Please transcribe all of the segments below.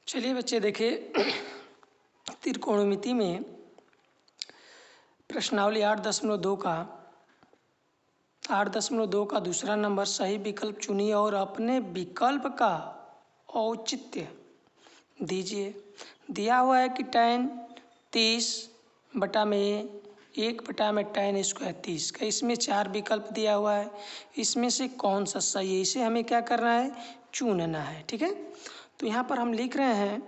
चलिए बच्चे देखिए त्रिकोणमिति में प्रश्नावली 8.2 का दूसरा नंबर सही विकल्प चुनिए और अपने विकल्प का औचित्य दीजिए। दिया हुआ है कि tan 30/1/tan² 30 का इसमें 4 विकल्प दिया हुआ है। इसमें से कौन सा सही है इसे हमें क्या करना है, चुनना है। ठीक है, तो यहाँ पर हम लिख रहे हैं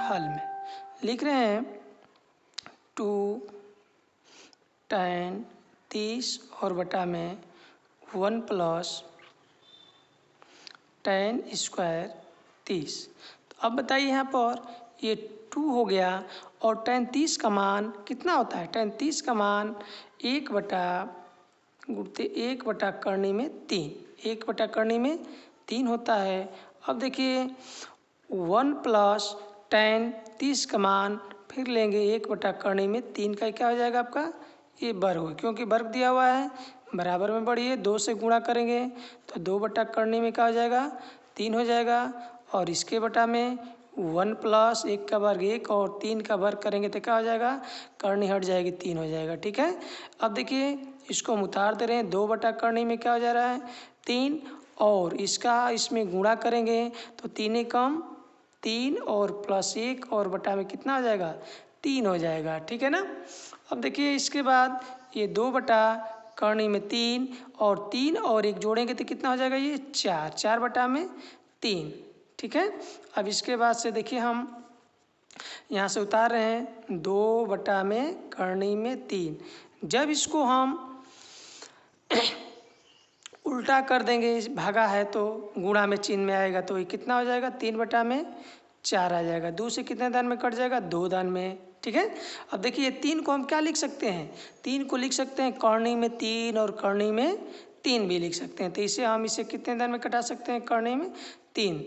हल में लिख रहे हैं 2 tan 30 और बटा में 1 + tan² 30। तो अब बताइए यहाँ पर ये 2 हो गया और tan 30 का मान कितना होता है। tan 30 का मान 1/3 होता है। अब देखिए 1 + tan 30 का मान फिर लेंगे 1/3 का क्या हो जाएगा आपका, ये वर्ग हो, क्योंकि वर्ग दिया हुआ है बराबर में बढ़िए 2 से गुणा करेंगे तो 2/3 में क्या हो जाएगा, 3 हो जाएगा। और इसके बटा में 1 + 1 का वर्ग 1 और 3 का वर्ग करेंगे तो क्या हो जाएगा, करनी हट जाएगी 3 हो जाएगा। ठीक है, अब देखिए इसको हम उतार दे रहे हैं 2/3 में क्या हो जा रहा है 3 और इसका इसमें गुणा करेंगे तो 3 कम 3 और +1 और बटा में कितना हो जाएगा 3 हो जाएगा। ठीक है ना, अब देखिए इसके बाद ये 2/3 और 3 और 1 जोड़ेंगे तो कितना हो जाएगा, ये 4/3। ठीक है, अब इसके बाद से देखिए हम यहाँ से उतार रहे हैं 2/3। जब इसको हम उल्टा कर देंगे, भागा है तो गुणा में चिन्ह में आएगा तो ये कितना हो जाएगा 3/4 आ जाएगा। 2 से कितने दान में कट जाएगा, 2 दान में। ठीक है, अब देखिए 3 को हम क्या लिख सकते हैं, 3 को लिख सकते हैं कर्णी में 3 और कर्णी में 3 भी लिख सकते हैं। तो इसे हम इसे कितने दान में कटा सकते हैं, कर्णी में 3।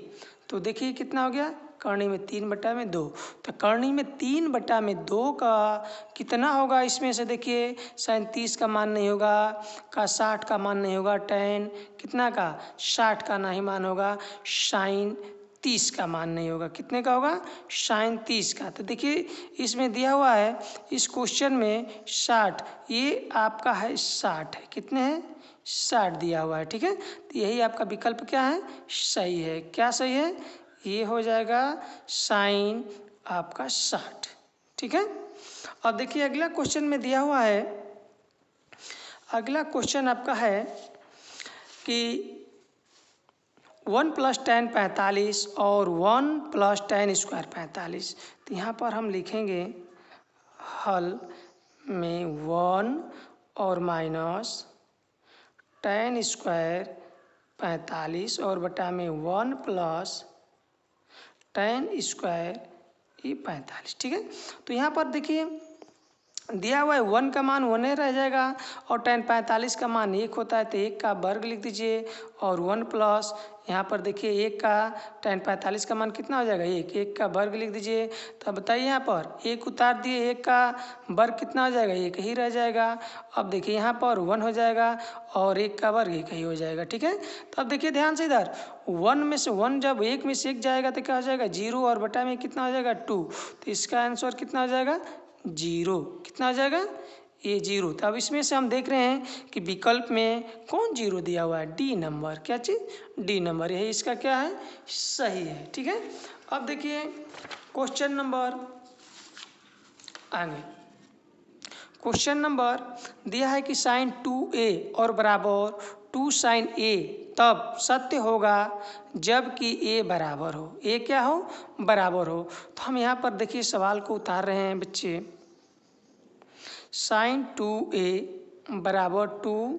तो देखिए कितना हो गया, कर्णी में 3/2। तो कर्णी में 3/2 का कितना होगा, इसमें से देखिए 37 का मान नहीं होगा, का 60 का मान नहीं होगा, tan कितना का 60 का नहीं मान होगा, sin 30 का मान नहीं होगा। कितने का होगा, sin 30 का। तो देखिए इसमें दिया हुआ है इस क्वेश्चन में 60, ये आपका है 60 है, कितने हैं 60 दिया हुआ है। ठीक है, तो यही आपका विकल्प क्या है, सही है। क्या सही है, ये हो जाएगा sin आपका 60। ठीक है, अब देखिए अगला क्वेश्चन में दिया हुआ है, अगला क्वेश्चन आपका है कि 1 + tan 45 और 1 + tan² 45। तो यहाँ पर हम लिखेंगे हल में 1 और माइनस tan² 45 और बटा में 1 + tan² ये 45। ठीक है, तो यहाँ पर देखिए दिया हुआ है 1 का मान 1 रह जाएगा और tan 45 का मान 1 होता है तो 1 का वर्ग लिख दीजिए और 1 प्लस यहाँ पर देखिए 1 का tan 45 का मान कितना हो जाएगा, 1 का वर्ग लिख दीजिए। तो बताइए यहाँ पर 1 उतार दिए, 1 का वर्ग कितना हो जाएगा, 1 ही रह जाएगा। अब देखिए यहाँ पर 1 हो जाएगा और 1 का वर्ग 1 ही हो जाएगा। ठीक है, तो अब देखिए ध्यान से इधर 1 में से 1 जब 1 में से 1 जाएगा तो क्या हो जाएगा 0 और बटा में कितना हो जाएगा 2। तो इसका आंसर कितना हो जाएगा 0। कितना हो जाएगा, ये 0। तो अब इसमें से हम देख रहे हैं कि विकल्प में कौन 0 दिया हुआ है, डी नंबर। क्या चीज़, डी नंबर, यही इसका क्या है, सही है। ठीक है, अब देखिए क्वेश्चन नंबर आगे, क्वेश्चन नंबर दिया है कि sin 2a और बराबर 2 sin a तब सत्य होगा जबकि a बराबर हो, a क्या हो, बराबर हो। तो हम यहाँ पर देखिए सवाल को उतार रहे हैं बच्चे, sin 2a बराबर 2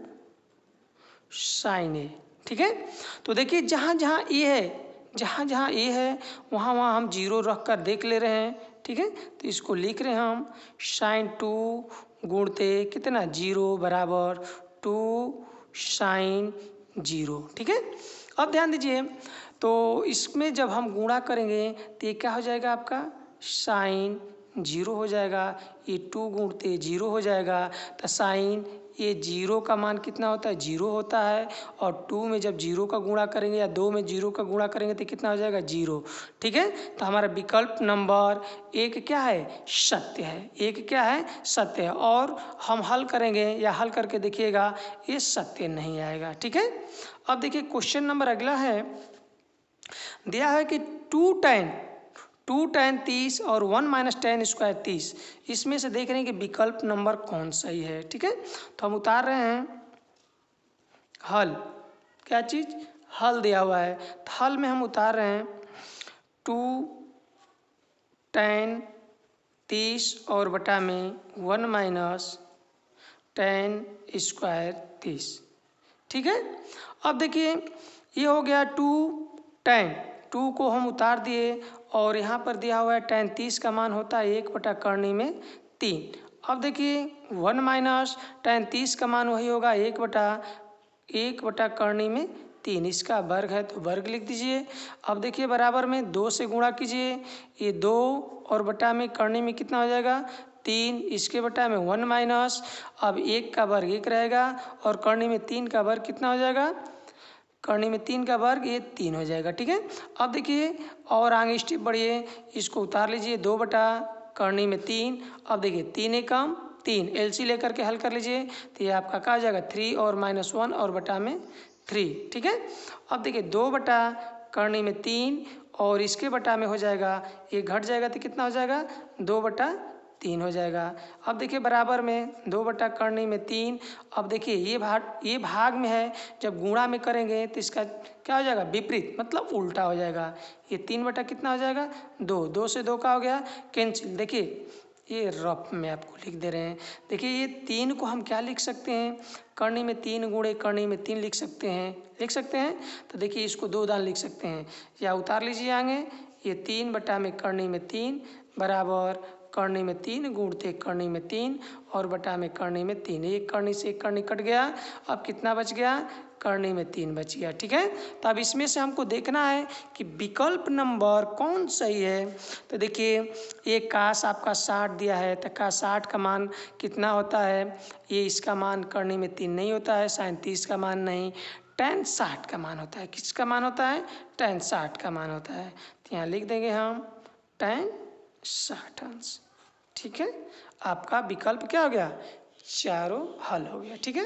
sin a। ठीक है, तो देखिए जहाँ जहाँ a है, जहाँ जहाँ a है वहाँ वहाँ हम 0 रख कर देख ले रहे हैं। ठीक है, तो इसको लिख रहे हैं हम sin 2 गुणते कितना 0 बराबर 2 sin 0। ठीक है, अब ध्यान दीजिए तो इसमें जब हम गुणा करेंगे तो ये क्या हो जाएगा आपका sin 0 हो जाएगा, ये 2 गुणते 0 हो जाएगा तो sin ये जीरो का मान कितना होता है, जीरो होता है। और 2 में जब जीरो का गुणा करेंगे या 2 में जीरो का गुणा करेंगे तो कितना हो जाएगा, जीरो। ठीक है, तो हमारा विकल्प नंबर 1 क्या है, सत्य है। 1 क्या है, सत्य है। और हम हल करेंगे या हल करके देखिएगा, ये सत्य नहीं आएगा। ठीक है, अब देखिए क्वेश्चन नंबर अगला है, दिया है कि 2 tan 30 और 1 - tan स्क्वायर 30, इसमें से देख रहे हैं कि विकल्प नंबर कौन सही है। ठीक है, तो हम उतार रहे हैं हल, क्या चीज़, हल दिया हुआ है, तो हल में हम उतार रहे हैं 2 tan 30 और बटा में 1 - tan स्क्वायर 30। ठीक है, अब देखिए ये हो गया 2 tan, 2 को हम उतार दिए और यहाँ पर दिया हुआ है tan 30 का मान होता है 1/करनी में 3। अब देखिए 1 - tan 30 का मान वही होगा 1/करनी में 3, इसका वर्ग है तो वर्ग लिख दीजिए। अब देखिए बराबर में 2 से गुणा कीजिए, ये 2 और बटा में करनी में कितना हो जाएगा, 3, इसके बटा में 1 - अब 1 का वर्ग 1 रहेगा और करनी में 3 का वर्ग कितना हो जाएगा, करनी में 3 का वर्ग ये 3 हो जाएगा। ठीक है, अब देखिए और आगे स्टेप बढ़िए, इसको उतार लीजिए 2/करनी में 3। अब देखिए 3 एकम 3, एलसी लेकर के हल कर लीजिए तो ये आपका क्या हो जाएगा, 3 और -1 और बटा में 3। ठीक है, अब देखिए 2/करनी में 3 और इसके बटा में हो जाएगा, ये घट जाएगा तो कितना हो जाएगा, 2/3 हो जाएगा। अब देखिए बराबर में 2/करनी में 3। अब देखिए ये भाग में है, जब गुणा में करेंगे तो इसका क्या हो जाएगा, विपरीत, मतलब उल्टा हो जाएगा। ये 3 कितना हो जाएगा, 2, 2 से 2 का हो गया कैंसिल। देखिए ये रफ में आपको लिख दे रहे हैं। देखिए ये 3 को हम क्या लिख सकते हैं, करनी में 3 गुणे करनी में 3 लिख सकते हैं। तो देखिए इसको 2 दान लिख सकते हैं, या उतार लीजिए आगे, ये 3 में करनी में 3 बराबर करनी में 3 गुणते करनी में 3 और बटा में करनी में 3। एक करनी से एक करनी कट गया, अब कितना बच गया, करनी में 3 बच गया। ठीक है, तो अब इसमें से हमको देखना है कि विकल्प नंबर कौन सही है। तो देखिए ये काश आपका 60 दिया है, तो का 60 का मान कितना होता है, ये इसका मान करनी में 3 नहीं होता है, sin 30 का मान नहीं, tan 60 का मान होता है। किसका मान होता है, tan 60 का मान होता है। तो यहाँ लिख देंगे हम tan 60 अंश। ठीक है, आपका विकल्प क्या हो गया, चारों हल हो गया। ठीक है।